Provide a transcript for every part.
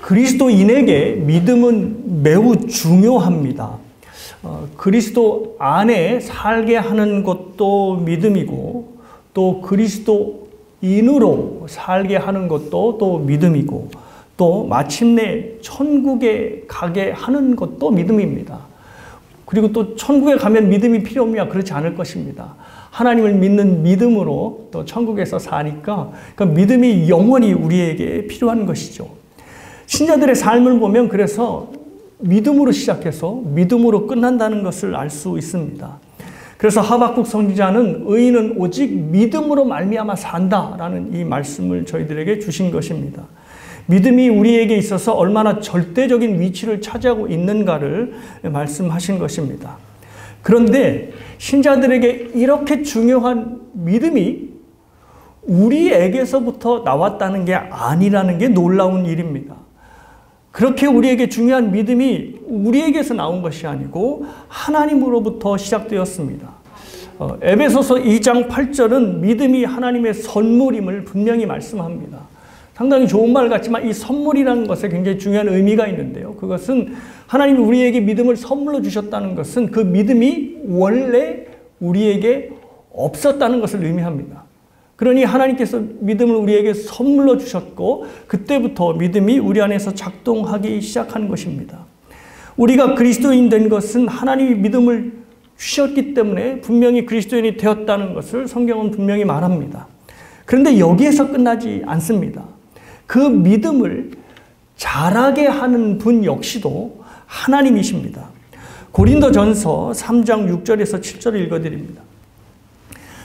그리스도인에게 믿음은 매우 중요합니다. 그리스도 안에 살게 하는 것도 믿음이고, 또 그리스도인으로 살게 하는 것도 또 믿음이고, 또 마침내 천국에 가게 하는 것도 믿음입니다. 그리고 또 천국에 가면 믿음이 필요 없냐? 그렇지 않을 것입니다. 하나님을 믿는 믿음으로 또 천국에서 사니까, 그러니까 믿음이 영원히 우리에게 필요한 것이죠. 신자들의 삶을 보면 그래서 믿음으로 시작해서 믿음으로 끝난다는 것을 알 수 있습니다. 그래서 하박국 선지자는 의인은 오직 믿음으로 말미암아 산다라는 이 말씀을 저희들에게 주신 것입니다. 믿음이 우리에게 있어서 얼마나 절대적인 위치를 차지하고 있는가를 말씀하신 것입니다. 그런데 신자들에게 이렇게 중요한 믿음이 우리에게서부터 나왔다는 게 아니라는 게 놀라운 일입니다. 그렇게 우리에게 중요한 믿음이 우리에게서 나온 것이 아니고 하나님으로부터 시작되었습니다. 에베소서 2장 8절은 믿음이 하나님의 선물임을 분명히 말씀합니다. 상당히 좋은 말 같지만 이 선물이라는 것에 굉장히 중요한 의미가 있는데요. 그것은 하나님이 우리에게 믿음을 선물로 주셨다는 것은 그 믿음이 원래 우리에게 없었다는 것을 의미합니다. 그러니 하나님께서 믿음을 우리에게 선물로 주셨고 그때부터 믿음이 우리 안에서 작동하기 시작한 것입니다. 우리가 그리스도인 된 것은 하나님이 믿음을 주셨기 때문에 분명히 그리스도인이 되었다는 것을 성경은 분명히 말합니다. 그런데 여기에서 끝나지 않습니다. 그 믿음을 자라게 하는 분 역시도 하나님이십니다. 고린도전서 3장 6절에서 7절을 읽어드립니다.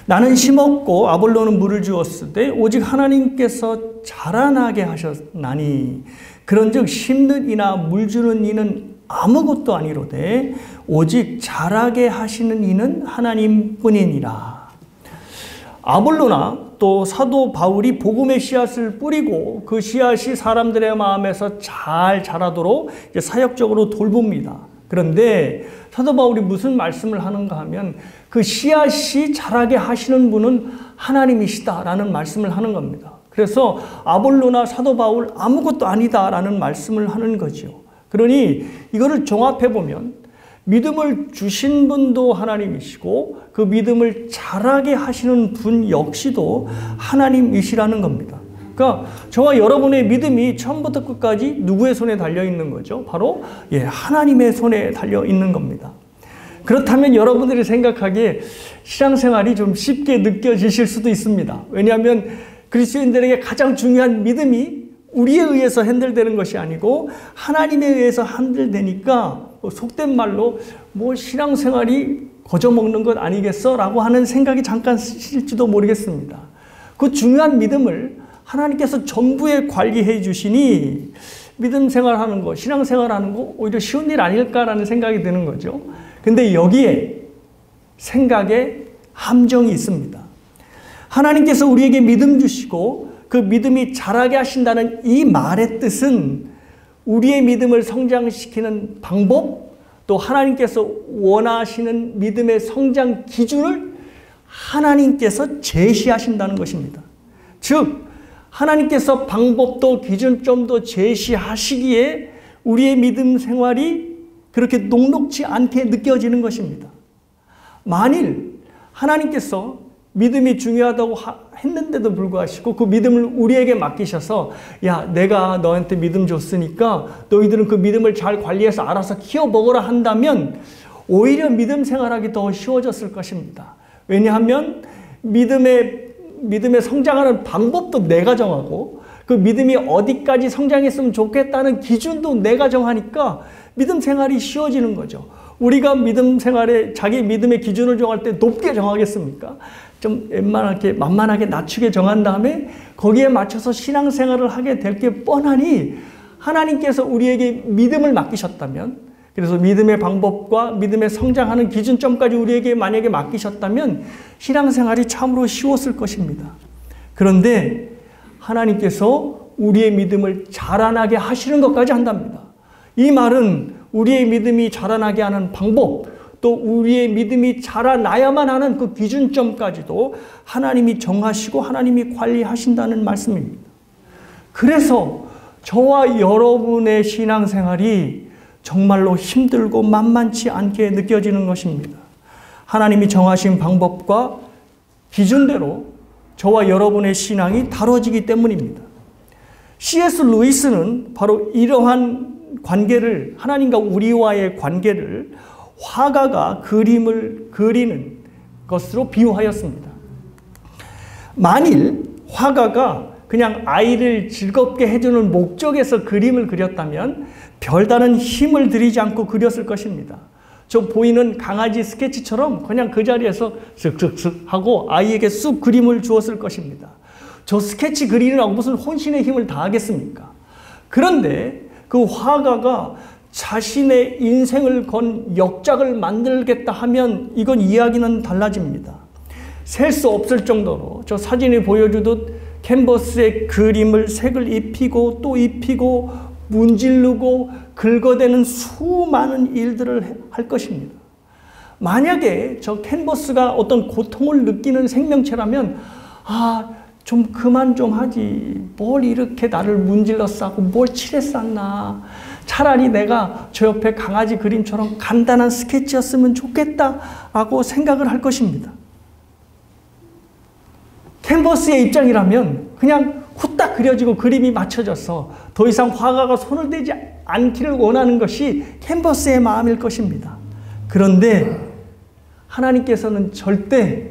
나는 심었고 아볼로는 물을 주었으되 오직 하나님께서 자라나게 하셨나니 그런즉 심는 이나 물 주는 이는 아무것도 아니로되 오직 자라게 하시는 이는 하나님뿐이니라. 아볼로나 또 사도 바울이 복음의 씨앗을 뿌리고 그 씨앗이 사람들의 마음에서 잘 자라도록 사역적으로 돌봅니다. 그런데 사도 바울이 무슨 말씀을 하는가 하면 그 씨앗이 자라게 하시는 분은 하나님이시다라는 말씀을 하는 겁니다. 그래서 아볼로나 사도 바울 아무것도 아니다라는 말씀을 하는 거죠. 그러니 이거를 종합해 보면 믿음을 주신 분도 하나님이시고 그 믿음을 자라게 하시는 분 역시도 하나님이시라는 겁니다. 그러니까 저와 여러분의 믿음이 처음부터 끝까지 누구의 손에 달려 있는 거죠? 바로 하나님의 손에 달려 있는 겁니다. 그렇다면 여러분들이 생각하기에 신앙생활이 좀 쉽게 느껴지실 수도 있습니다. 왜냐하면 그리스도인들에게 가장 중요한 믿음이 우리에 의해서 핸들되는 것이 아니고 하나님에 의해서 핸들되니까 속된 말로 신앙생활이 거저먹는 것 아니겠어? 라고 하는 생각이 잠깐 실지도 모르겠습니다. 그 중요한 믿음을 하나님께서 전부에 관리해 주시니 믿음 생활하는 거, 신앙생활하는 거 오히려 쉬운 일 아닐까라는 생각이 드는 거죠. 근데 여기에 생각에 함정이 있습니다. 하나님께서 우리에게 믿음 주시고 그 믿음이 자라게 하신다는 이 말의 뜻은 우리의 믿음을 성장시키는 방법, 또 하나님께서 원하시는 믿음의 성장 기준을 하나님께서 제시하신다는 것입니다. 즉 하나님께서 방법도 기준점도 제시하시기에 우리의 믿음 생활이 그렇게 녹록지 않게 느껴지는 것입니다. 만일 하나님께서 믿음이 중요하다고 했는데도 불구하고 그 믿음을 우리에게 맡기셔서 내가 너한테 믿음 줬으니까 너희들은 그 믿음을 잘 관리해서 알아서 키워먹으라 한다면 오히려 믿음 생활하기 더 쉬워졌을 것입니다. 왜냐하면 믿음의 성장하는 방법도 내가 정하고 그 믿음이 어디까지 성장했으면 좋겠다는 기준도 내가 정하니까 믿음 생활이 쉬워지는 거죠. 우리가 믿음 생활에 자기 믿음의 기준을 정할 때 높게 정하겠습니까? 좀 만만하게 낮추게 정한 다음에 거기에 맞춰서 신앙생활을 하게 될 게 뻔하니 하나님께서 우리에게 믿음을 맡기셨다면, 그래서 믿음의 방법과 믿음의 성장하는 기준점까지 우리에게 만약에 맡기셨다면 신앙생활이 참으로 쉬웠을 것입니다. 그런데 하나님께서 우리의 믿음을 자라나게 하시는 것까지 한답니다. 이 말은 우리의 믿음이 자라나게 하는 방법, 또 우리의 믿음이 자라나야만 하는 그 기준점까지도 하나님이 정하시고 하나님이 관리하신다는 말씀입니다. 그래서 저와 여러분의 신앙생활이 정말로 힘들고 만만치 않게 느껴지는 것입니다. 하나님이 정하신 방법과 기준대로 저와 여러분의 신앙이 다뤄지기 때문입니다. C.S. 루이스는 바로 이러한 관계를, 하나님과 우리와의 관계를 화가가 그림을 그리는 것으로 비유하였습니다. 만일 화가가 그냥 아이를 즐겁게 해주는 목적에서 그림을 그렸다면 별다른 힘을 들이지 않고 그렸을 것입니다. 저 보이는 강아지 스케치처럼 그냥 그 자리에서 슥슥슥 하고 아이에게 쑥 그림을 주었을 것입니다. 저 스케치 그리느라고 무슨 혼신의 힘을 다하겠습니까? 그런데 그 화가가 자신의 인생을 건 역작을 만들겠다 하면 이건 이야기는 달라집니다. 셀 수 없을 정도로 저 사진이 보여주듯 캔버스에 그림을 색을 입히고 또 입히고 문지르고 긁어대는 수많은 일들을 할 것입니다. 만약에 저 캔버스가 어떤 고통을 느끼는 생명체라면 좀 그만 좀 하지. 뭘 이렇게 나를 문질러 싸고 뭘 칠해 쌌나. 차라리 내가 저 옆에 강아지 그림처럼 간단한 스케치였으면 좋겠다라고 생각을 할 것입니다. 캔버스의 입장이라면 그냥 후딱 그려지고 그림이 맞춰져서 더 이상 화가가 손을 대지 않기를 원하는 것이 캔버스의 마음일 것입니다. 그런데 하나님께서는 절대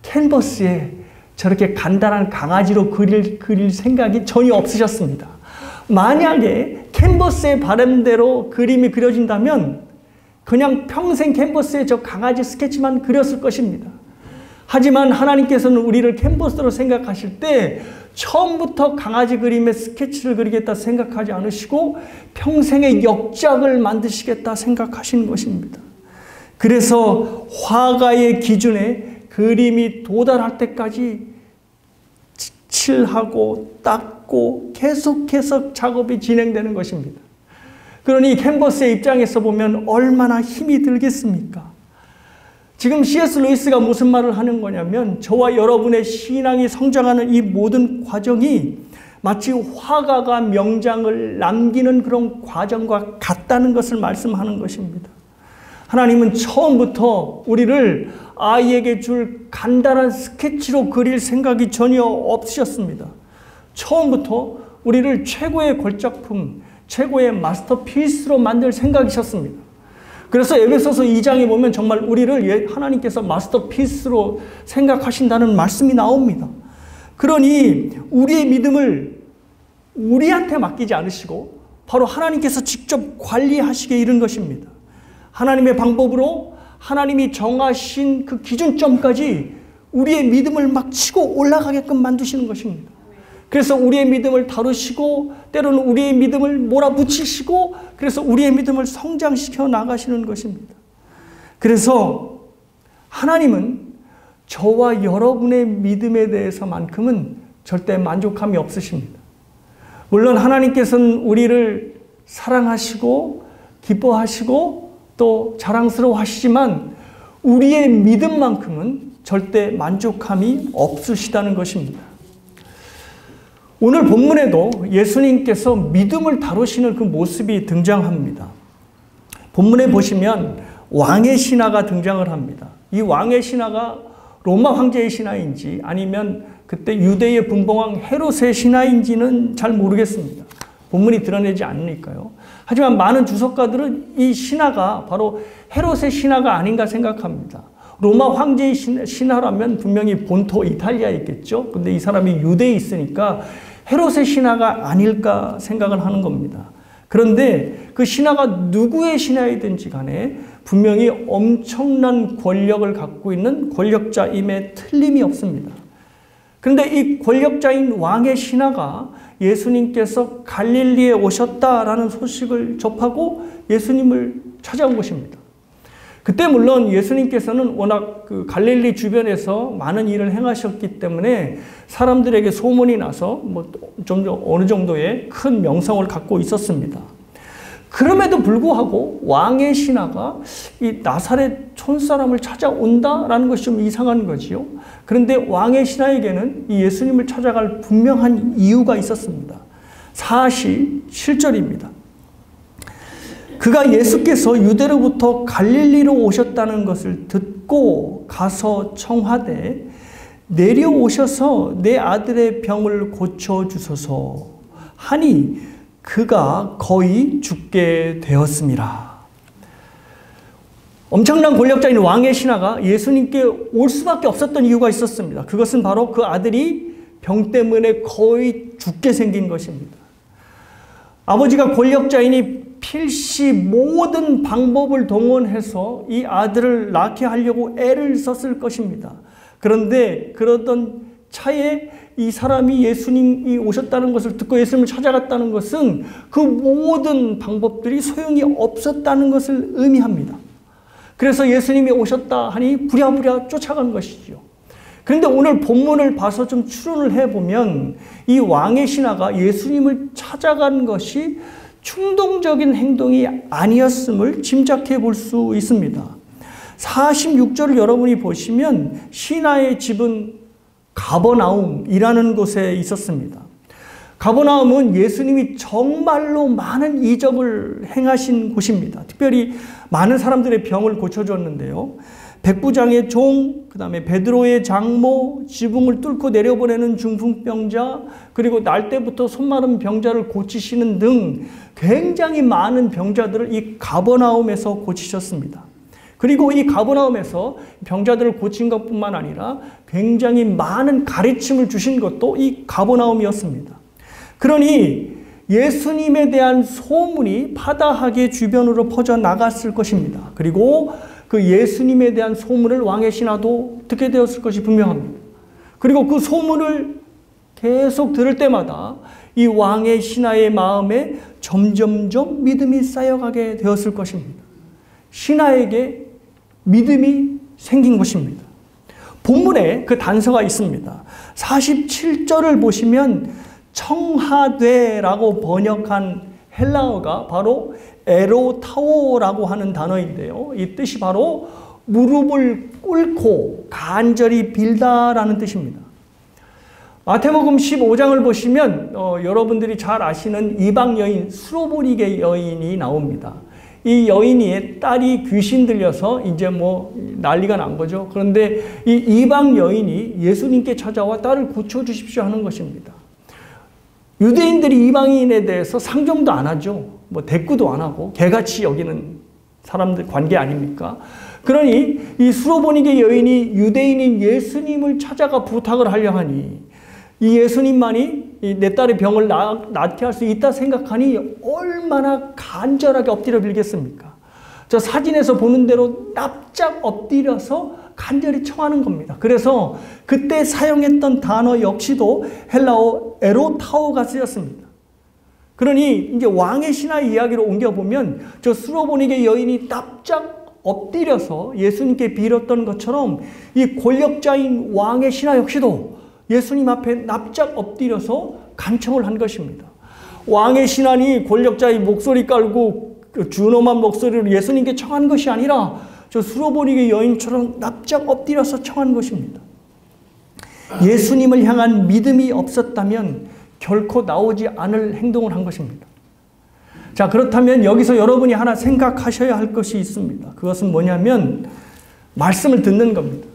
캔버스에 저렇게 간단한 강아지로 그릴 생각이 전혀 없으셨습니다. 만약에 캔버스의 바람대로 그림이 그려진다면 그냥 평생 캔버스에 저 강아지 스케치만 그렸을 것입니다. 하지만 하나님께서는 우리를 캔버스로 생각하실 때 처음부터 강아지 그림의 스케치를 그리겠다 생각하지 않으시고 평생의 역작을 만드시겠다 생각하시는 것입니다. 그래서 화가의 기준에 그림이 도달할 때까지 칠하고 닦고 계속해서 작업이 진행되는 것입니다. 그러니 캔버스의 입장에서 보면 얼마나 힘이 들겠습니까? 지금 C.S. 루이스가 무슨 말을 하는 거냐면 저와 여러분의 신앙이 성장하는 이 모든 과정이 마치 화가가 명장을 남기는 그런 과정과 같다는 것을 말씀하는 것입니다. 하나님은 처음부터 우리를 아이에게 줄 간단한 스케치로 그릴 생각이 전혀 없으셨습니다. 처음부터 우리를 최고의 걸작품, 최고의 마스터피스로 만들 생각이셨습니다. 그래서 에베소서 2장에 보면 정말 우리를 하나님께서 마스터피스로 생각하신다는 말씀이 나옵니다. 그러니 우리의 믿음을 우리한테 맡기지 않으시고 바로 하나님께서 직접 관리하시게 이른 것입니다. 하나님의 방법으로 하나님이 정하신 그 기준점까지 우리의 믿음을 막 치고 올라가게끔 만드시는 것입니다. 그래서 우리의 믿음을 다루시고 때로는 우리의 믿음을 몰아붙이시고 그래서 우리의 믿음을 성장시켜 나가시는 것입니다. 그래서 하나님은 저와 여러분의 믿음에 대해서만큼은 절대 만족함이 없으십니다. 물론 하나님께서는 우리를 사랑하시고 기뻐하시고 또 자랑스러워 하시지만 우리의 믿음만큼은 절대 만족함이 없으시다는 것입니다. 오늘 본문에도 예수님께서 믿음을 다루시는 그 모습이 등장합니다. 본문에 보시면 왕의 신하가 등장을 합니다. 이 왕의 신하가 로마 황제의 신하인지 아니면 그때 유대의 분봉왕 헤롯의 신하인지는 잘 모르겠습니다. 본문이 드러내지 않으니까요. 하지만 많은 주석가들은 이 신하가 바로 헤롯의 신하가 아닌가 생각합니다. 로마 황제의 신하라면 분명히 본토 이탈리아에 있겠죠. 근데 이 사람이 유대에 있으니까 헤롯의 신하가 아닐까 생각을 하는 겁니다. 그런데 그 신하가 누구의 신하이든지 간에 분명히 엄청난 권력을 갖고 있는 권력자임에 틀림이 없습니다. 그런데 이 권력자인 왕의 신하가 예수님께서 갈릴리에 오셨다라는 소식을 접하고 예수님을 찾아온 것입니다. 그때 물론 예수님께서는 워낙 그 갈릴리 주변에서 많은 일을 행하셨기 때문에 사람들에게 소문이 나서 좀 어느 정도의 큰 명성을 갖고 있었습니다. 그럼에도 불구하고 왕의 신하가 이 나사렛 촌사람을 찾아온다라는 것이 좀 이상한 거지요. 그런데 왕의 신하에게는 이 예수님을 찾아갈 분명한 이유가 있었습니다. 47절입니다. 그가 예수께서 유대로부터 갈릴리로 오셨다는 것을 듣고 가서 청하되 내려오셔서 내 아들의 병을 고쳐주소서 하니 그가 거의 죽게 되었습니다. 엄청난 권력자인 왕의 신하가 예수님께 올 수밖에 없었던 이유가 있었습니다. 그것은 바로 그 아들이 병 때문에 거의 죽게 생긴 것입니다. 아버지가 권력자이니 필시 모든 방법을 동원해서 이 아들을 낳게 하려고 애를 썼을 것입니다. 그런데 그러던 차에 이 사람이 예수님이 오셨다는 것을 듣고 예수님을 찾아갔다는 것은 그 모든 방법들이 소용이 없었다는 것을 의미합니다. 그래서 예수님이 오셨다 하니 부랴부랴 쫓아간 것이죠. 그런데 오늘 본문을 봐서 좀 추론을 해보면 이 왕의 신하가 예수님을 찾아간 것이 충동적인 행동이 아니었음을 짐작해 볼 수 있습니다. 46절을 여러분이 보시면 신하의 집은 가버나움이라는 곳에 있었습니다. 가버나움은 예수님이 정말로 많은 이적을 행하신 곳입니다. 특별히 많은 사람들의 병을 고쳐줬는데요. 백부장의 종, 그 다음에 베드로의 장모, 지붕을 뚫고 내려보내는 중풍병자, 그리고 날 때부터 손마른 병자를 고치시는 등 굉장히 많은 병자들을 이 가버나움에서 고치셨습니다. 그리고 이 가버나움에서 병자들을 고친 것뿐만 아니라 굉장히 많은 가르침을 주신 것도 이 가버나움이었습니다. 그러니 예수님에 대한 소문이 파다하게 주변으로 퍼져나갔을 것입니다. 그리고 그 예수님에 대한 소문을 왕의 신하도 듣게 되었을 것이 분명합니다. 그리고 그 소문을 계속 들을 때마다 이 왕의 신하의 마음에 점점점 믿음이 쌓여가게 되었을 것입니다. 신하에게 믿음이 생긴 것입니다. 본문에 그 단서가 있습니다. 47절을 보시면 청하되라고 번역한 헬라어가 바로 에로타오라고 하는 단어인데요. 이 뜻이 바로 무릎을 꿇고 간절히 빌다라는 뜻입니다. 마태복음 15장을 보시면 여러분들이 잘 아시는 이방 여인 수로보니게 여인이 나옵니다. 이 여인의 딸이 귀신 들려서 이제 뭐 난리가 난 거죠. 그런데 이 이방 여인이 예수님께 찾아와 딸을 고쳐주십시오 하는 것입니다. 유대인들이 이방인에 대해서 상종도 안 하죠. 뭐 대꾸도 안 하고 개같이 여기는 사람들 관계 아닙니까? 그러니 이 수로보니게 여인이 유대인인 예수님을 찾아가 부탁을 하려 하니 이 예수님만이 내 딸의 병을 낫게 할 수 있다 생각하니 얼마나 간절하게 엎드려 빌겠습니까? 저 사진에서 보는 대로 납작 엎드려서 간절히 청하는 겁니다. 그래서 그때 사용했던 단어 역시도 헬라어 에로타오가 쓰였습니다. 그러니 이제 왕의 신하 이야기로 옮겨보면 저 수로보니게 여인이 납작 엎드려서 예수님께 빌었던 것처럼 이 권력자인 왕의 신하 역시도 예수님 앞에 납작 엎드려서 간청을 한 것입니다. 왕의 신하니 권력자의 목소리 깔고 그 준엄한 목소리로 예수님께 청한 것이 아니라 저 수로보니게 여인처럼 납작 엎드려서 청한 것입니다. 예수님을 향한 믿음이 없었다면 결코 나오지 않을 행동을 한 것입니다. 자, 그렇다면 여기서 여러분이 하나 생각하셔야 할 것이 있습니다. 그것은 뭐냐면 말씀을 듣는 겁니다.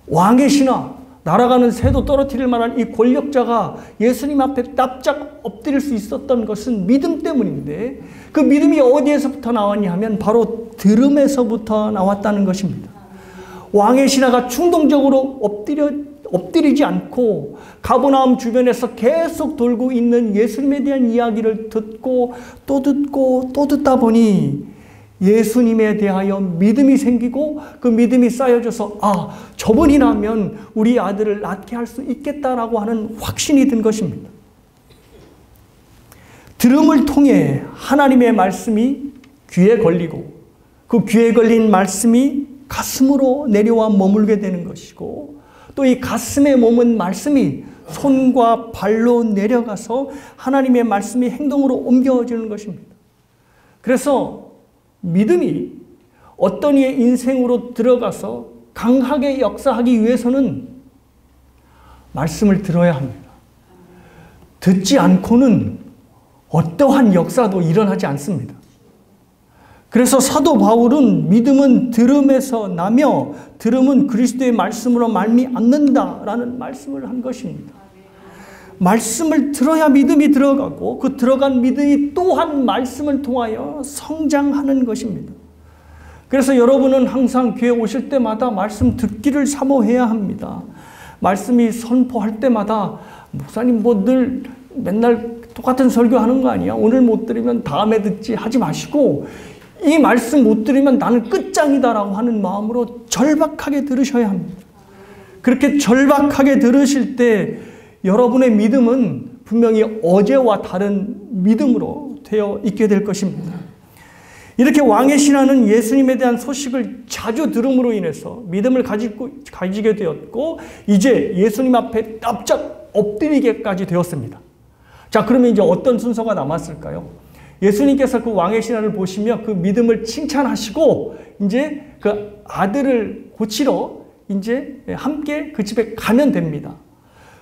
왕의 신하, 날아가는 새도 떨어뜨릴 만한 이 권력자가 예수님 앞에 납작 엎드릴 수 있었던 것은 믿음 때문인데 그 믿음이 어디에서부터 나왔냐 하면 바로 들음에서부터 나왔다는 것입니다. 왕의 신하가 충동적으로 엎드리지 않고 가버나움 주변에서 계속 돌고 있는 예수님에 대한 이야기를 듣고 또 듣고 또 듣다 보니 예수님에 대하여 믿음이 생기고 그 믿음이 쌓여져서 저분이 나면 우리 아들을 낳게 할 수 있겠다라고 하는 확신이 든 것입니다. 들음을 통해 하나님의 말씀이 귀에 걸리고 그 귀에 걸린 말씀이 가슴으로 내려와 머물게 되는 것이고 또 이 가슴에 머문 말씀이 손과 발로 내려가서 하나님의 말씀이 행동으로 옮겨지는 것입니다. 그래서 믿음이 어떤 이의 인생으로 들어가서 강하게 역사하기 위해서는 말씀을 들어야 합니다. 듣지 않고는 어떠한 역사도 일어나지 않습니다. 그래서 사도 바울은 믿음은 들음에서 나며 들음은 그리스도의 말씀으로 말미암는다라는 말씀을 한 것입니다. 말씀을 들어야 믿음이 들어가고 그 들어간 믿음이 또한 말씀을 통하여 성장하는 것입니다. 그래서 여러분은 항상 교회 오실 때마다 말씀 듣기를 사모해야 합니다. 말씀이 선포할 때마다 목사님 뭐 늘 맨날 똑같은 설교하는 거 아니야? 오늘 못 들으면 다음에 듣지 하지 마시고 이 말씀 못 들으면 나는 끝장이다라고 하는 마음으로 절박하게 들으셔야 합니다. 그렇게 절박하게 들으실 때 여러분의 믿음은 분명히 어제와 다른 믿음으로 되어 있게 될 것입니다. 이렇게 왕의 신하는 예수님에 대한 소식을 자주 들음으로 인해서 믿음을 가지게 되었고 이제 예수님 앞에 납작 엎드리게까지 되었습니다. 자, 그러면 이제 어떤 순서가 남았을까요? 예수님께서 그 왕의 신하를 보시며 그 믿음을 칭찬하시고 이제 그 아들을 고치러 이제 함께 그 집에 가면 됩니다.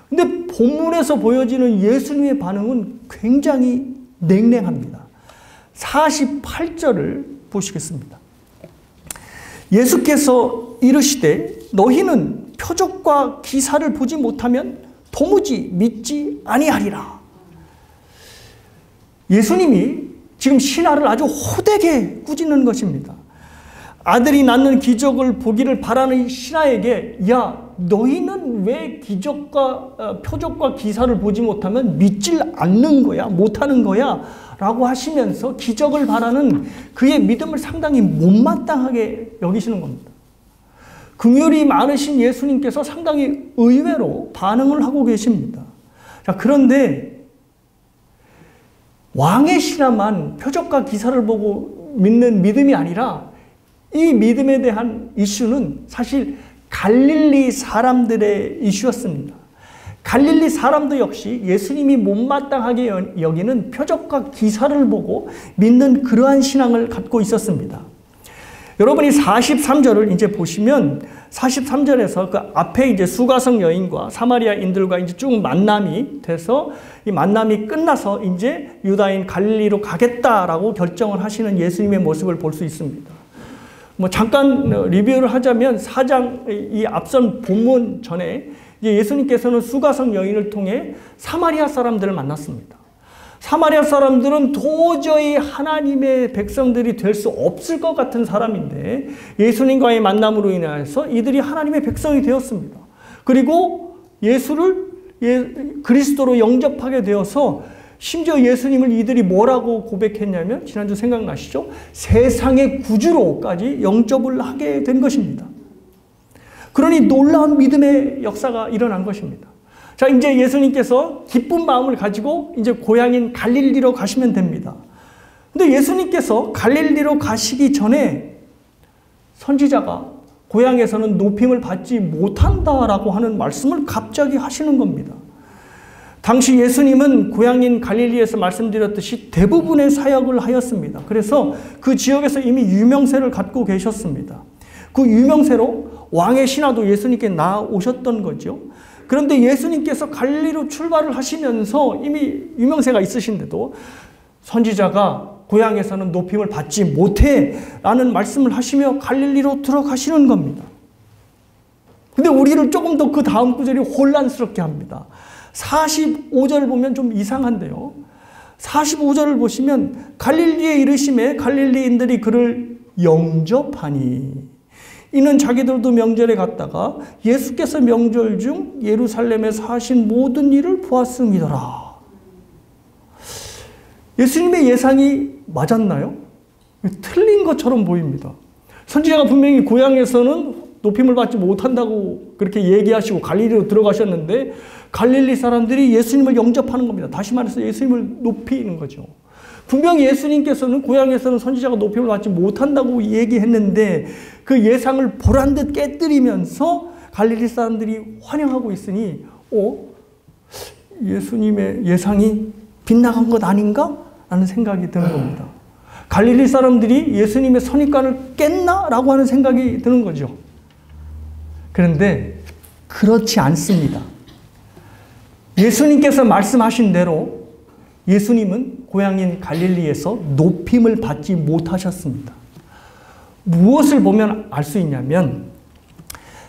근데 본문에서 보여지는 예수님의 반응은 굉장히 냉랭합니다. 48절을 보시겠습니다. 예수께서 이르시되 너희는 표적과 기사를 보지 못하면 도무지 믿지 아니하리라. 예수님이 지금 신하를 아주 호되게 꾸짖는 것입니다. 아들이 낳는 기적을 보기를 바라는 신하에게 야 너희는 왜 기적과 표적과 기사를 보지 못하면 믿질 않는 거야? 못하는 거야? 라고 하시면서 기적을 바라는 그의 믿음을 상당히 못마땅하게 여기시는 겁니다. 긍휼이 많으신 예수님께서 상당히 의외로 반응을 하고 계십니다. 자, 그런데 왕의 신하만 표적과 기사를 보고 믿는 믿음이 아니라 이 믿음에 대한 이슈는 사실 갈릴리 사람들의 이슈였습니다. 갈릴리 사람도 역시 예수님이 못마땅하게 여기는 표적과 기사를 보고 믿는 그러한 신앙을 갖고 있었습니다. 여러분이 43절을 이제 보시면 43절에서 그 앞에 이제 수가성 여인과 사마리아인들과 이제 쭉 만남이 돼서 이 만남이 끝나서 이제 유다인 갈릴리로 가겠다라고 결정을 하시는 예수님의 모습을 볼 수 있습니다. 뭐 잠깐 리뷰를 하자면 4장 이 앞선 본문 전에 예수님께서는 수가성 여인을 통해 사마리아 사람들을 만났습니다. 사마리아 사람들은 도저히 하나님의 백성들이 될 수 없을 것 같은 사람인데 예수님과의 만남으로 인해서 이들이 하나님의 백성이 되었습니다. 그리고 예수를 그리스도로 영접하게 되어서 심지어 예수님을 이들이 뭐라고 고백했냐면 지난주 생각나시죠? 세상의 구주로까지 영접을 하게 된 것입니다. 그러니 놀라운 믿음의 역사가 일어난 것입니다. 자, 이제 예수님께서 기쁜 마음을 가지고 이제 고향인 갈릴리로 가시면 됩니다. 근데 예수님께서 갈릴리로 가시기 전에 선지자가 고향에서는 높임을 받지 못한다라고 하는 말씀을 갑자기 하시는 겁니다. 당시 예수님은 고향인 갈릴리에서 말씀드렸듯이 대부분의 사역을 하였습니다. 그래서 그 지역에서 이미 유명세를 갖고 계셨습니다. 그 유명세로 왕의 신하도 예수님께 나오셨던 거죠. 그런데 예수님께서 갈릴리로 출발을 하시면서 이미 유명세가 있으신데도 선지자가 고향에서는 높임을 받지 못해 라는 말씀을 하시며 갈릴리로 들어가시는 겁니다. 근데 우리를 조금 더 그 다음 구절이 혼란스럽게 합니다. 45절을 보면 좀 이상한데요. 45절을 보시면 갈릴리에 이르심에 갈릴리인들이 그를 영접하니 이는 자기들도 명절에 갔다가 예수께서 명절 중 예루살렘에서 하신 모든 일을 보았음이더라. 예수님의 예상이 맞았나요? 틀린 것처럼 보입니다. 선지자가 분명히 고향에서는 높임을 받지 못한다고 그렇게 얘기하시고 갈릴리로 들어가셨는데 갈릴리 사람들이 예수님을 영접하는 겁니다. 다시 말해서 예수님을 높이는 거죠. 분명히 예수님께서는 고향에서는 선지자가 높임을 받지 못한다고 얘기했는데 그 예상을 보란듯 깨뜨리면서 갈릴리 사람들이 환영하고 있으니 예수님의 예상이 빗나간 것 아닌가? 라는 생각이 드는 겁니다. 갈릴리 사람들이 예수님의 선입관을 깼나? 라고 하는 생각이 드는 거죠. 그런데 그렇지 않습니다. 예수님께서 말씀하신 대로 예수님은 고향인 갈릴리에서 높임을 받지 못하셨습니다. 무엇을 보면 알 수 있냐면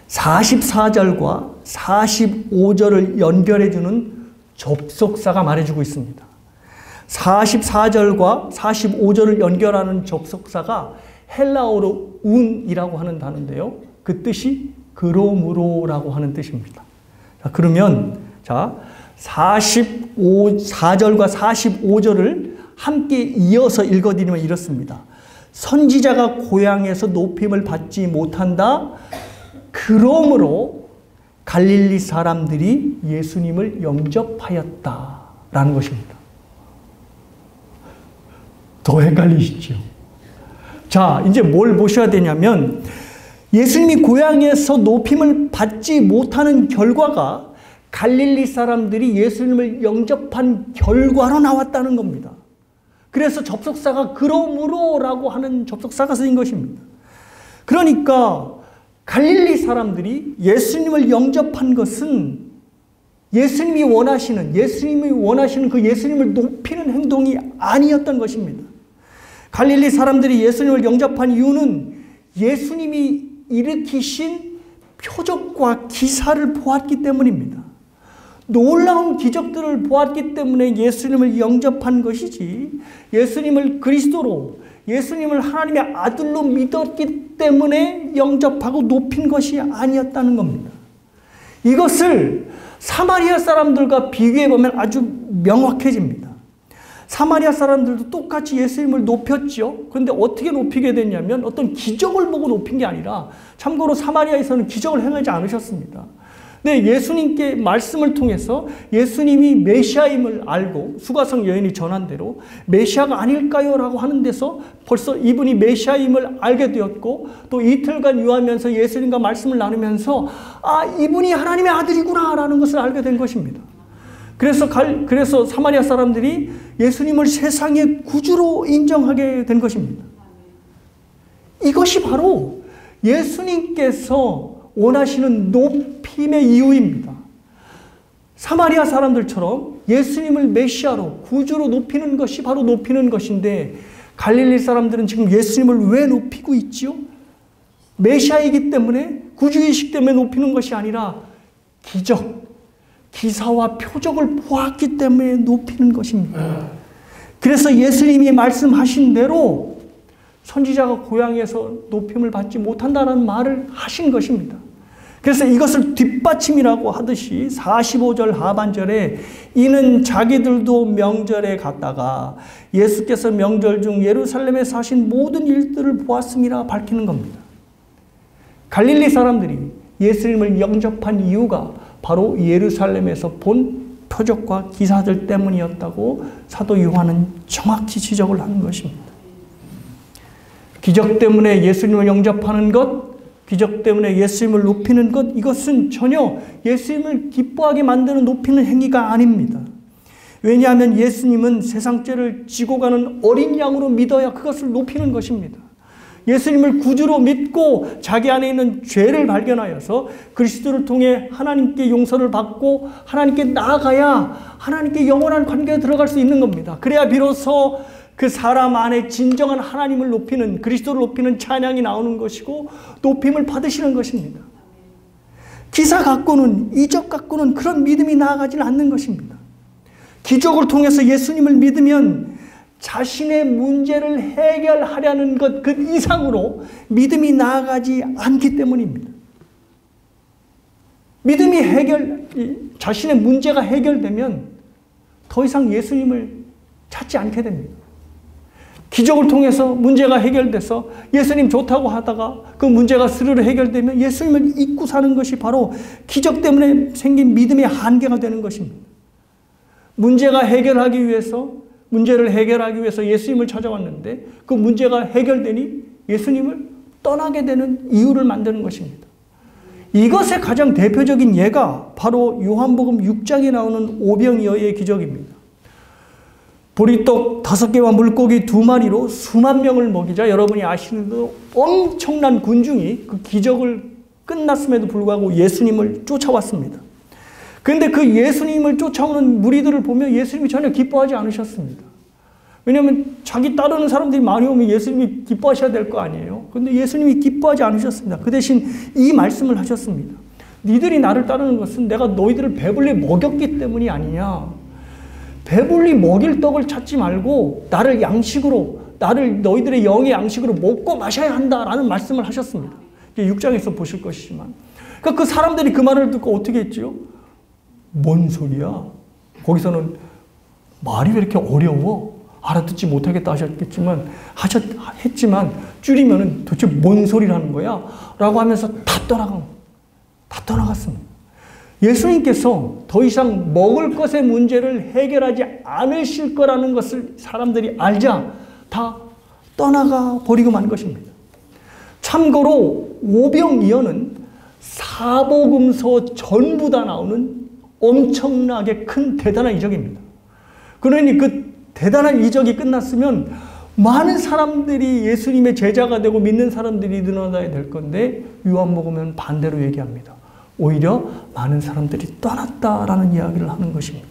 44절과 45절을 연결해주는 접속사가 말해주고 있습니다. 44절과 45절을 연결하는 접속사가 헬라어로 운이라고 하는 단어인데요. 그 뜻이 그러므로라고 하는 뜻입니다. 자, 그러면 4절과 45절을 함께 이어서 읽어드리면 이렇습니다. 선지자가 고향에서 높임을 받지 못한다. 그러므로 갈릴리 사람들이 예수님을 영접하였다라는 것입니다. 더 헷갈리시죠? 자, 이제 뭘 보셔야 되냐면 예수님이 고향에서 높임을 받지 못하는 결과가 갈릴리 사람들이 예수님을 영접한 결과로 나왔다는 겁니다. 그래서 접속사가 그러므로라고 하는 접속사가 쓰인 것입니다. 그러니까 갈릴리 사람들이 예수님을 영접한 것은 예수님이 원하시는 그 예수님을 높이는 행동이 아니었던 것입니다. 갈릴리 사람들이 예수님을 영접한 이유는 예수님이 일으키신 표적과 기사를 보았기 때문입니다. 놀라운 기적들을 보았기 때문에 예수님을 영접한 것이지, 예수님을 그리스도로, 예수님을 하나님의 아들로 믿었기 때문에 영접하고 높인 것이 아니었다는 겁니다. 이것을 사마리아 사람들과 비교해보면 아주 명확해집니다. 사마리아 사람들도 똑같이 예수님을 높였죠. 그런데 어떻게 높이게 됐냐면 어떤 기적을 보고 높인 게 아니라, 참고로 사마리아에서는 기적을 행하지 않으셨습니다. 네, 예수님께 말씀을 통해서 예수님이 메시아임을 알고 수가성 여인이 전한 대로 메시아가 아닐까요? 라고 하는 데서 벌써 이분이 메시아임을 알게 되었고, 또 이틀간 유하면서 예수님과 말씀을 나누면서 이분이 하나님의 아들이구나 라는 것을 알게 된 것입니다. 그래서 사마리아 사람들이 예수님을 세상의 구주로 인정하게 된 것입니다. 이것이 바로 예수님께서 원하시는 높임의 이유입니다. 사마리아 사람들처럼 예수님을 메시아로, 구주로 높이는 것이 바로 높이는 것인데, 갈릴리 사람들은 지금 예수님을 왜 높이고 있지요? 메시아이기 때문에, 구주이시기 때문에 높이는 것이 아니라 기적, 기사와 표적을 보았기 때문에 높이는 것입니다. 그래서 예수님이 말씀하신 대로 선지자가 고향에서 높임을 받지 못한다는 말을 하신 것입니다. 그래서 이것을 뒷받침이라고 하듯이 45절 하반절에 이는 자기들도 명절에 갔다가 예수께서 명절 중 예루살렘에서 하신 모든 일들을 보았음이라 밝히는 겁니다. 갈릴리 사람들이 예수님을 영접한 이유가 바로 예루살렘에서 본 표적과 기사들 때문이었다고 사도 요한은 정확히 지적을 하는 것입니다. 기적 때문에 예수님을 영접하는 것, 기적 때문에 예수님을 높이는 것, 이것은 전혀 예수님을 기뻐하게 만드는 높이는 행위가 아닙니다. 왜냐하면 예수님은 세상 죄를 지고 가는 어린 양으로 믿어야 그것을 높이는 것입니다. 예수님을 구주로 믿고 자기 안에 있는 죄를 발견하여서 그리스도를 통해 하나님께 용서를 받고 하나님께 나아가야 하나님께 영원한 관계에 들어갈 수 있는 겁니다. 그래야 비로소 그 사람 안에 진정한 하나님을 높이는, 그리스도를 높이는 찬양이 나오는 것이고 높임을 받으시는 것입니다. 기사 갖고는, 이적 갖고는 그런 믿음이 나아가지는 않는 것입니다. 기적을 통해서 예수님을 믿으면 자신의 문제를 해결하려는 것 그 이상으로 믿음이 나아가지 않기 때문입니다. 자신의 문제가 해결되면 더 이상 예수님을 찾지 않게 됩니다. 기적을 통해서 문제가 해결돼서 예수님 좋다고 하다가 그 문제가 스르르 해결되면 예수님을 잊고 사는 것이 바로 기적 때문에 생긴 믿음의 한계가 되는 것입니다. 문제를 해결하기 위해서 예수님을 찾아왔는데 그 문제가 해결되니 예수님을 떠나게 되는 이유를 만드는 것입니다. 이것의 가장 대표적인 예가 바로 요한복음 6장에 나오는 오병이어의 기적입니다. 보리떡 5개와 물고기 2마리로 수만 명을 먹이자 여러분이 아시는 대로 엄청난 군중이 그 기적을 끝났음에도 불구하고 예수님을 쫓아왔습니다. 그런데 그 예수님을 쫓아오는 무리들을 보면 예수님이 전혀 기뻐하지 않으셨습니다. 왜냐하면 자기 따르는 사람들이 많이 오면 예수님이 기뻐하셔야 될 거 아니에요. 그런데 예수님이 기뻐하지 않으셨습니다. 그 대신 이 말씀을 하셨습니다. 니들이 나를 따르는 것은 내가 너희들을 배불리 먹였기 때문이 아니냐. 배불리 먹일 떡을 찾지 말고 나를 양식으로, 나를 너희들의 영의 양식으로 먹고 마셔야 한다라는 말씀을 하셨습니다. 6장에서 보실 것이지만. 그러니까 그 사람들이 그 말을 듣고 어떻게 했지요? 뭔 소리야? 거기서는 말이 왜 이렇게 어려워? 알아듣지 못하겠다 했지만 줄이면은 도대체 뭔 소리라는 거야? 라고 하면서 다 떠나갔습니다. 예수님께서 더 이상 먹을 것의 문제를 해결하지 않으실 거라는 것을 사람들이 알자 다 떠나가 버리고 만 것입니다. 참고로 오병이어는 사복음서 전부 다 나오는 엄청나게 큰 대단한 이적입니다. 그러니 그 대단한 이적이 끝났으면 많은 사람들이 예수님의 제자가 되고 믿는 사람들이 늘어나야 될 건데 요한복음은 반대로 얘기합니다. 오히려 많은 사람들이 떠났다라는 이야기를 하는 것입니다.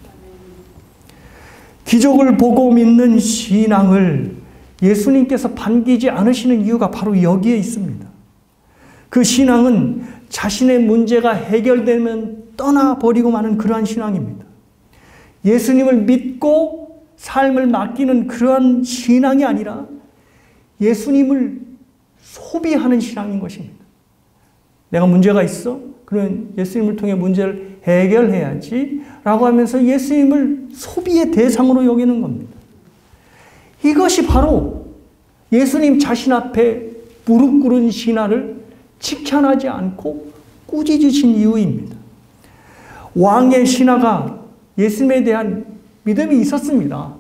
기적을 보고 믿는 신앙을 예수님께서 반기지 않으시는 이유가 바로 여기에 있습니다. 그 신앙은 자신의 문제가 해결되면 떠나버리고 마는 그러한 신앙입니다. 예수님을 믿고 삶을 맡기는 그러한 신앙이 아니라 예수님을 소비하는 신앙인 것입니다. 내가 문제가 있어? 그러면 예수님을 통해 문제를 해결해야지 라고 하면서 예수님을 소비의 대상으로 여기는 겁니다. 이것이 바로 예수님 자신 앞에 무릎 꿇은 신하를 칭찬하지 않고 꾸짖으신 이유입니다. 왕의 신하가 예수님에 대한 믿음이 있었습니다.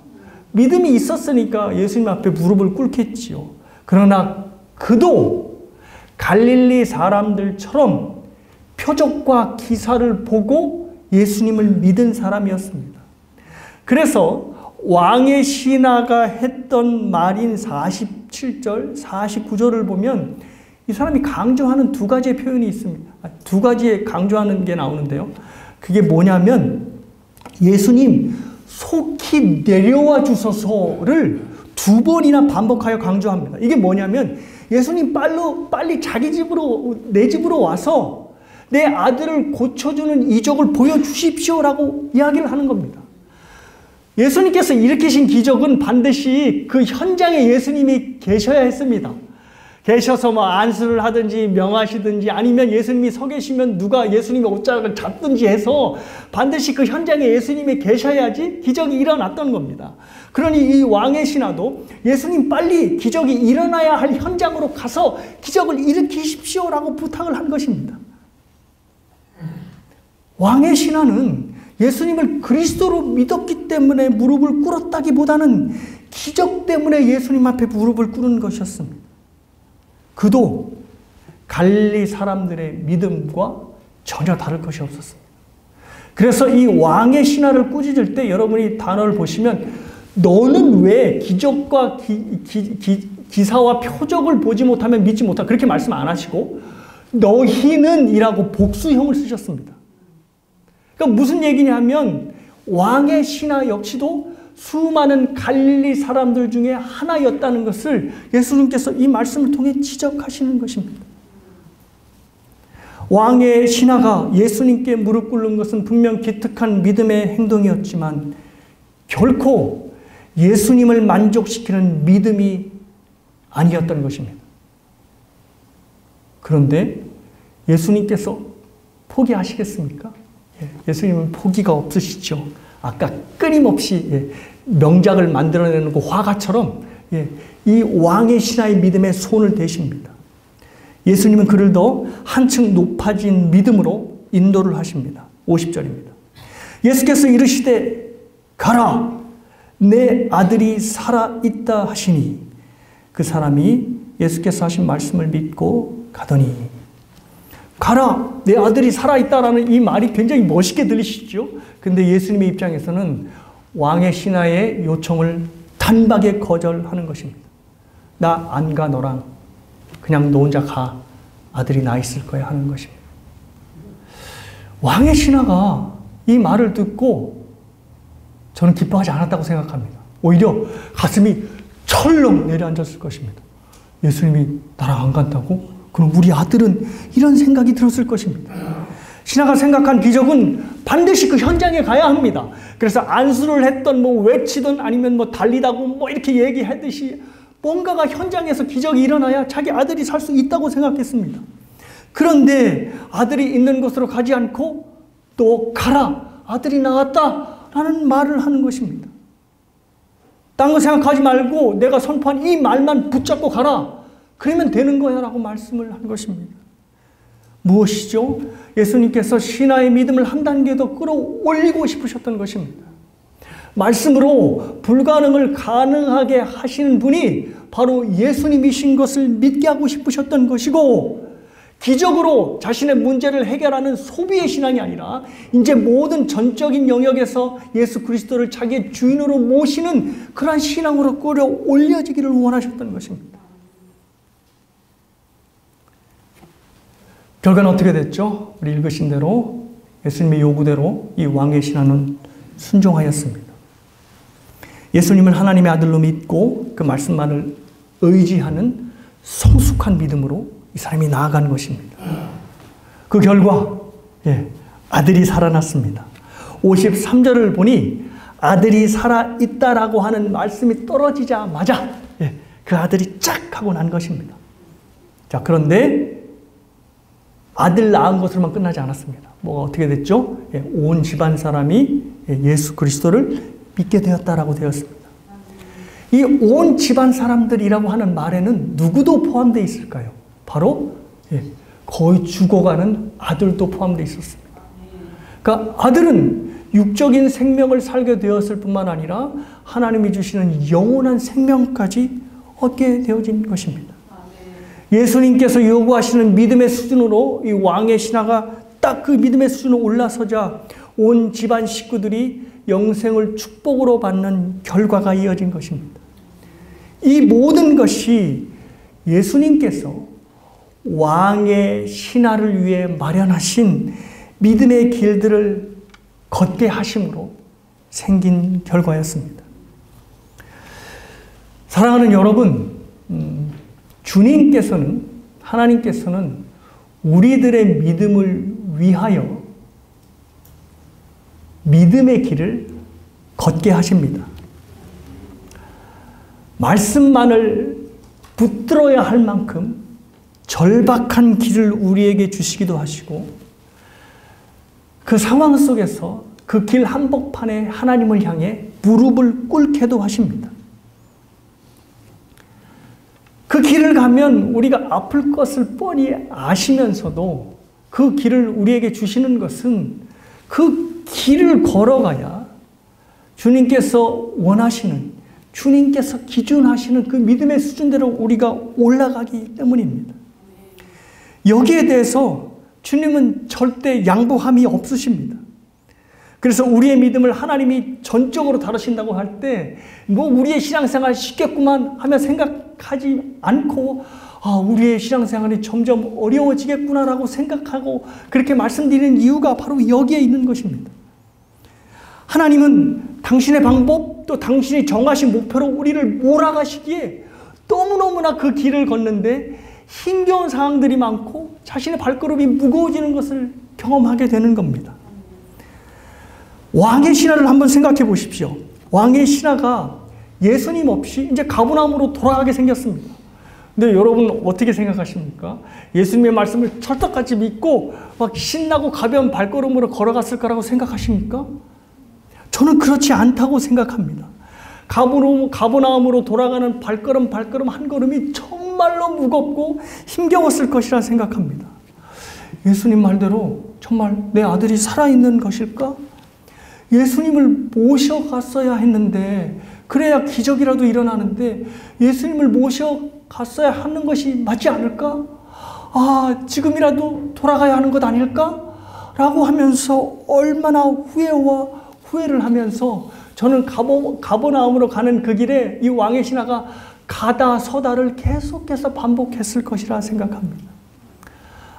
믿음이 있었으니까 예수님 앞에 무릎을 꿇겠지요. 그러나 그도 갈릴리 사람들처럼 표적과 기사를 보고 예수님을 믿은 사람이었습니다. 그래서 왕의 신하가 했던 말인 47절, 49절을 보면 이 사람이 강조하는 두 가지의 표현이 있습니다. 두 가지의 강조하는 게 나오는데요. 그게 뭐냐면 예수님 속히 내려와 주소서를 두 번이나 반복하여 강조합니다. 이게 뭐냐면 예수님 빨리 자기 집으로, 내 집으로 와서 내 아들을 고쳐주는 이적을 보여주십시오라고 이야기를 하는 겁니다. 예수님께서 일으키신 기적은 반드시 그 현장에 예수님이 계셔야 했습니다. 계셔서 뭐 안수를 하든지 명하시든지 아니면 예수님이 서 계시면 누가 예수님의 옷자락을 잡든지 해서 반드시 그 현장에 예수님이 계셔야지 기적이 일어났던 겁니다. 그러니 이 왕의 신하도 예수님 빨리 기적이 일어나야 할 현장으로 가서 기적을 일으키십시오라고 부탁을 한 것입니다. 왕의 신하는 예수님을 그리스도로 믿었기 때문에 무릎을 꿇었다기보다는 기적 때문에 예수님 앞에 무릎을 꿇은 것이었습니다. 그도 갈릴리 사람들의 믿음과 전혀 다를 것이 없었습니다. 그래서 이 왕의 신하를 꾸짖을 때 여러분이 단어를 보시면 너는 왜 기적과 기사와 표적을 보지 못하면 믿지 못하 그렇게 말씀 안 하시고 너희는 이라고 복수형을 쓰셨습니다. 그러니까 무슨 얘기냐면 왕의 신하 역시도 수많은 갈릴리 사람들 중에 하나였다는 것을 예수님께서 이 말씀을 통해 지적하시는 것입니다. 왕의 신하가 예수님께 무릎 꿇는 것은 분명 기특한 믿음의 행동이었지만 결코 예수님을 만족시키는 믿음이 아니었던 것입니다. 그런데 예수님께서 포기하시겠습니까? 예수님은 포기가 없으시죠. 아까 끊임없이 명작을 만들어내는 그 화가처럼 이 왕의 신하의 믿음에 손을 대십니다. 예수님은 그를 더 한층 높아진 믿음으로 인도를 하십니다. 50절입니다. 예수께서 이르시되 가라 내 아들이 살아있다 하시니 그 사람이 예수께서 하신 말씀을 믿고 가더니 가라 내 아들이 살아있다라는 이 말이 굉장히 멋있게 들리시죠. 근데 예수님의 입장에서는 왕의 신하의 요청을 단박에 거절하는 것입니다. 나 안 가 너랑 그냥 너 혼자 가 아들이 나 있을 거야 하는 것입니다. 왕의 신하가 이 말을 듣고 저는 기뻐하지 않았다고 생각합니다. 오히려 가슴이 철렁 내려앉았을 것입니다. 예수님이 나랑 안 간다고? 그럼 우리 아들은 이런 생각이 들었을 것입니다. 신하가 생각한 기적은 반드시 그 현장에 가야 합니다. 그래서 안수를 했던 외치던 아니면 달리다고 이렇게 얘기하듯이 뭔가가 현장에서 기적이 일어나야 자기 아들이 살 수 있다고 생각했습니다. 그런데 아들이 있는 곳으로 가지 않고 또 가라, 아들이 나왔다 라는 말을 하는 것입니다. 딴 거 생각하지 말고 내가 선포한 이 말만 붙잡고 가라, 그러면 되는 거야 라고 말씀을 한 것입니다. 무엇이죠? 예수님께서 신하의 믿음을 한 단계 더 끌어올리고 싶으셨던 것입니다. 말씀으로 불가능을 가능하게 하시는 분이 바로 예수님이신 것을 믿게 하고 싶으셨던 것이고, 기적으로 자신의 문제를 해결하는 소비의 신앙이 아니라 이제 모든 전적인 영역에서 예수 그리스도를 자기의 주인으로 모시는 그러한 신앙으로 끌어올려지기를 원하셨던 것입니다. 결과는 어떻게 됐죠? 우리 읽으신 대로 예수님의 요구대로 이 왕의 신하는 순종하였습니다. 예수님을 하나님의 아들로 믿고 그 말씀만을 의지하는 성숙한 믿음으로 이 사람이 나아간 것입니다. 그 결과 아들이 살아났습니다. 53절을 보니 아들이 살아있다라고 하는 말씀이 떨어지자마자 그 아들이 쫙 하고 난 것입니다. 자, 그런데 아들 낳은 것으로만 끝나지 않았습니다. 뭐가 어떻게 됐죠? 온 집안 사람이 예수 그리스도를 믿게 되었다라고 되었습니다. 이 온 집안 사람들이라고 하는 말에는 누구도 포함되어 있을까요? 바로 거의 죽어가는 아들도 포함되어 있었습니다. 그러니까 아들은 육적인 생명을 살게 되었을 뿐만 아니라 하나님이 주시는 영원한 생명까지 얻게 되어진 것입니다. 예수님께서 요구하시는 믿음의 수준으로 이 왕의 신하가 딱 그 믿음의 수준으로 올라서자 온 집안 식구들이 영생을 축복으로 받는 결과가 이어진 것입니다. 이 모든 것이 예수님께서 왕의 신하를 위해 마련하신 믿음의 길들을 걷게 하심으로 생긴 결과였습니다. 사랑하는 여러분, 주님께서는, 하나님께서는 우리들의 믿음을 위하여 믿음의 길을 걷게 하십니다. 말씀만을 붙들어야 할 만큼 절박한 길을 우리에게 주시기도 하시고, 그 상황 속에서 그 길 한복판에 하나님을 향해 무릎을 꿇게도 하십니다. 그 길을 가면 우리가 아플 것을 뻔히 아시면서도 그 길을 우리에게 주시는 것은 그 길을 걸어가야 주님께서 원하시는, 주님께서 기준하시는 그 믿음의 수준대로 우리가 올라가기 때문입니다. 여기에 대해서 주님은 절대 양보함이 없으십니다. 그래서 우리의 믿음을 하나님이 전적으로 다루신다고 할 때 우리의 신앙생활 쉽겠구만 하며 생각하지 않고 우리의 신앙생활이 점점 어려워지겠구나라고 생각하고 그렇게 말씀드리는 이유가 바로 여기에 있는 것입니다. 하나님은 당신의 방법 또 당신이 정하신 목표로 우리를 몰아가시기에 너무너무나 그 길을 걷는데 힘겨운 상황들이 많고 자신의 발걸음이 무거워지는 것을 경험하게 되는 겁니다. 왕의 신하를 한번 생각해 보십시오. 왕의 신하가 예수님 없이 이제 가버나움으로 돌아가게 생겼습니다. 근데 여러분 어떻게 생각하십니까? 예수님의 말씀을 철떡같이 믿고 막 신나고 가벼운 발걸음으로 걸어갔을 거라고 생각하십니까? 저는 그렇지 않다고 생각합니다. 가버나움으로 돌아가는 발걸음 한 걸음이 정말로 무겁고 힘겨웠을 것이라 생각합니다. 예수님 말대로 정말 내 아들이 살아있는 것일까? 예수님을 모셔갔어야 했는데, 그래야 기적이라도 일어나는데 예수님을 모셔갔어야 하는 것이 맞지 않을까? 지금이라도 돌아가야 하는 것 아닐까? 라고 하면서 얼마나 후회를 하면서 저는 가버나움으로 가는 그 길에 이 왕의 신하가 가다 서다를 계속해서 반복했을 것이라 생각합니다.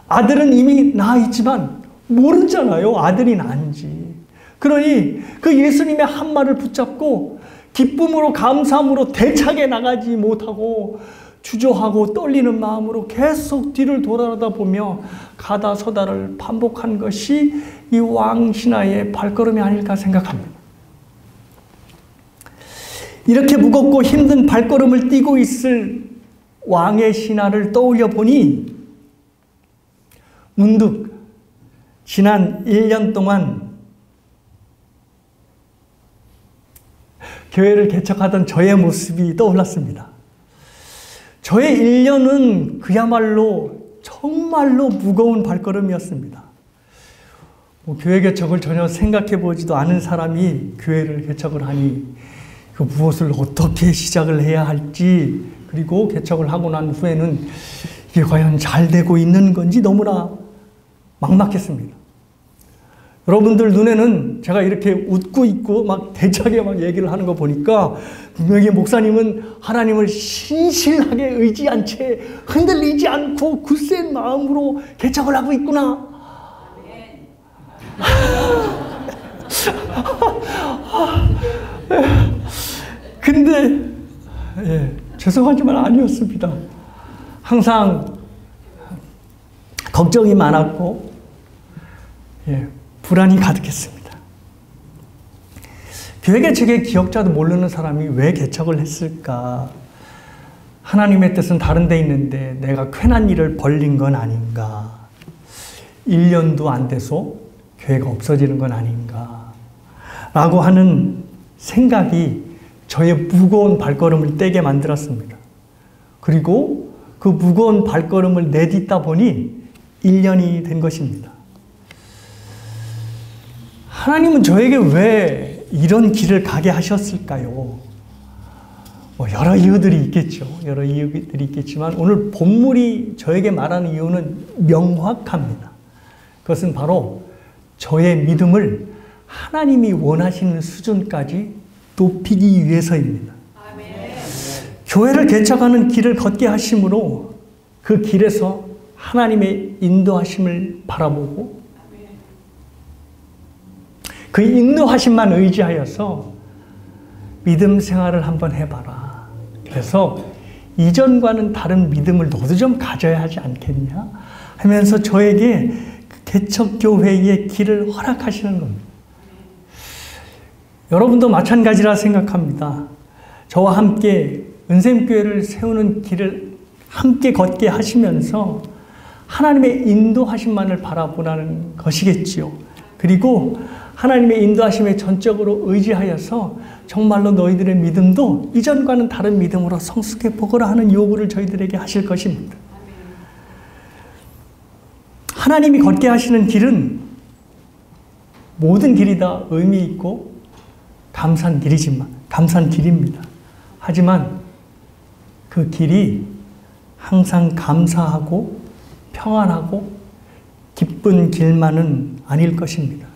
아들은 이미 낳아 있지만 모르잖아요, 아들이 낳은지. 그러니 그 예수님의 한 말을 붙잡고 기쁨으로 감사함으로 대차게 나가지 못하고 주저하고 떨리는 마음으로 계속 뒤를 돌아다 보며 가다 서다를 반복한 것이 이 왕 신하의 발걸음이 아닐까 생각합니다. 이렇게 무겁고 힘든 발걸음을 띄고 있을 왕의 신하를 떠올려 보니 문득 지난 1년 동안 교회를 개척하던 저의 모습이 떠올랐습니다. 저의 1년은 그야말로 정말로 무거운 발걸음이었습니다. 교회 개척을 전혀 생각해 보지도 않은 사람이 교회를 개척을 하니 그 무엇을 어떻게 시작을 해야 할지, 그리고 개척을 하고 난 후에는 이게 과연 잘 되고 있는 건지 너무나 막막했습니다. 여러분들 눈에는 제가 이렇게 웃고 있고 막 대차게 막 얘기를 하는 거 보니까 분명히 목사님은 하나님을 신실하게 의지한 채 흔들리지 않고 굳센 마음으로 개척을 하고 있구나. 근데 죄송하지만 아니었습니다. 항상 걱정이 많았고 불안이 가득했습니다. 교회 개척의 기억자도 모르는 사람이 왜 개척을 했을까? 하나님의 뜻은 다른 데 있는데 내가 괜한 일을 벌린 건 아닌가? 1년도 안 돼서 교회가 없어지는 건 아닌가? 라고 하는 생각이 저의 무거운 발걸음을 떼게 만들었습니다. 그리고 그 무거운 발걸음을 내딛다 보니 1년이 된 것입니다. 하나님은 저에게 왜 이런 길을 가게 하셨을까요? 여러 이유들이 있겠죠. 여러 이유들이 있겠지만 오늘 본문이 저에게 말하는 이유는 명확합니다. 그것은 바로 저의 믿음을 하나님이 원하시는 수준까지 높이기 위해서입니다. 아멘. 교회를 개척하는 길을 걷게 하심으로 그 길에서 하나님의 인도하심을 바라보고 그 인도하심만 의지하여서 믿음 생활을 한번 해봐라. 그래서 이전과는 다른 믿음을 너도 좀 가져야 하지 않겠냐 하면서 저에게 개척교회의 길을 허락하시는 겁니다. 여러분도 마찬가지라 생각합니다. 저와 함께 은샘교회를 세우는 길을 함께 걷게 하시면서 하나님의 인도하심만을 바라보라는 것이겠지요. 그리고 하나님의 인도하심에 전적으로 의지하여서 정말로 너희들의 믿음도 이전과는 다른 믿음으로 성숙해 보거라 하는 요구를 저희들에게 하실 것입니다. 하나님이 걷게 하시는 길은 모든 길이 다 의미 있고 감사한 길입니다. 하지만 그 길이 항상 감사하고 평안하고 기쁜 길만은 아닐 것입니다.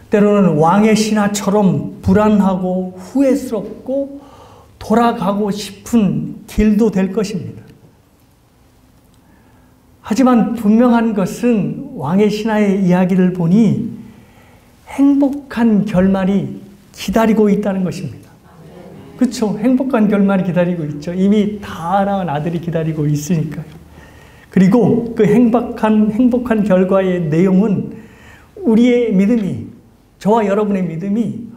때로는 왕의 신하처럼 불안하고 후회스럽고 돌아가고 싶은 길도 될 것입니다. 하지만 분명한 것은 왕의 신하의 이야기를 보니 행복한 결말이 기다리고 있다는 것입니다. 그렇죠? 행복한 결말이 기다리고 있죠. 이미 다 낳은 아들이 기다리고 있으니까요. 그리고 그 행복한 결과의 내용은 우리의 믿음이, 저와 여러분의 믿음이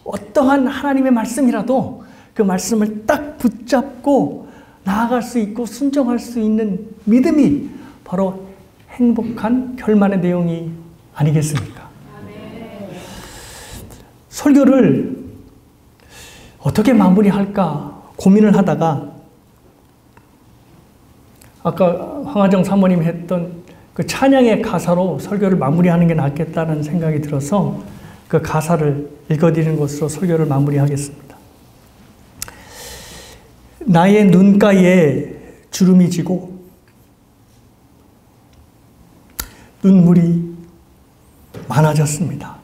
어떠한 하나님의 말씀이라도 그 말씀을 딱 붙잡고 나아갈 수 있고 순종할 수 있는 믿음이 바로 행복한 결말의 내용이 아니겠습니까? 설교를 어떻게 마무리할까 고민을 하다가 아까 황하정 사모님이 했던 그 찬양의 가사로 설교를 마무리하는 게 낫겠다는 생각이 들어서 그 가사를 읽어드리는 것으로 설교를 마무리하겠습니다. 나의 눈가에 주름이 지고 눈물이 많아졌습니다.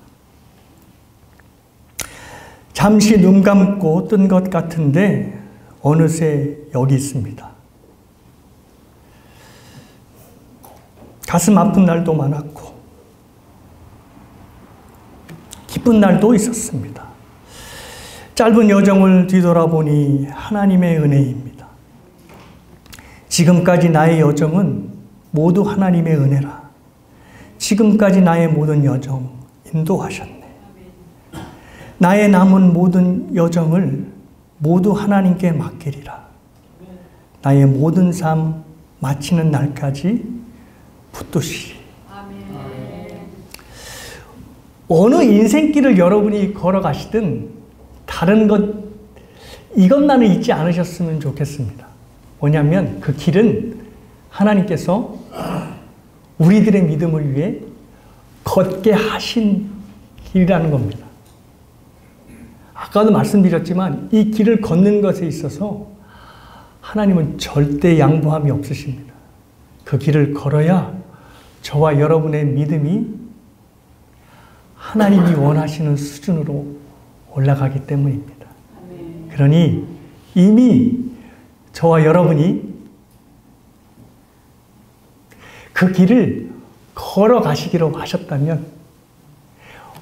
잠시 눈 감고 뜬 것 같은데 어느새 여기 있습니다. 가슴 아픈 날도 많았고 기쁜 날도 있었습니다. 짧은 여정을 뒤돌아보니 하나님의 은혜입니다. 지금까지 나의 여정은 모두 하나님의 은혜라. 지금까지 나의 모든 여정 인도하셨네. 나의 남은 모든 여정을 모두 하나님께 맡기리라. 나의 모든 삶 마치는 날까지 붙드시리. 어느 인생길을 여러분이 걸어가시든 다른 것, 이것만은 잊지 않으셨으면 좋겠습니다. 뭐냐면 그 길은 하나님께서 우리들의 믿음을 위해 걷게 하신 길이라는 겁니다. 아까도 말씀드렸지만 이 길을 걷는 것에 있어서 하나님은 절대 양보함이 없으십니다. 그 길을 걸어야 저와 여러분의 믿음이 하나님이 원하시는 수준으로 올라가기 때문입니다. 그러니 이미 저와 여러분이 그 길을 걸어가시기로 하셨다면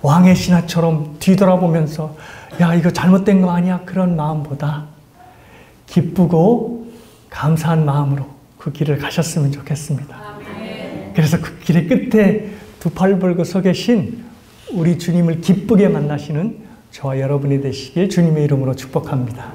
왕의 신하처럼 뒤돌아보면서 야, 이거 잘못된 거 아니야? 그런 마음보다 기쁘고 감사한 마음으로 그 길을 가셨으면 좋겠습니다. 그래서 그 길의 끝에 두 팔 벌고 서 계신 우리 주님을 기쁘게 만나시는 저와 여러분이 되시길 주님의 이름으로 축복합니다.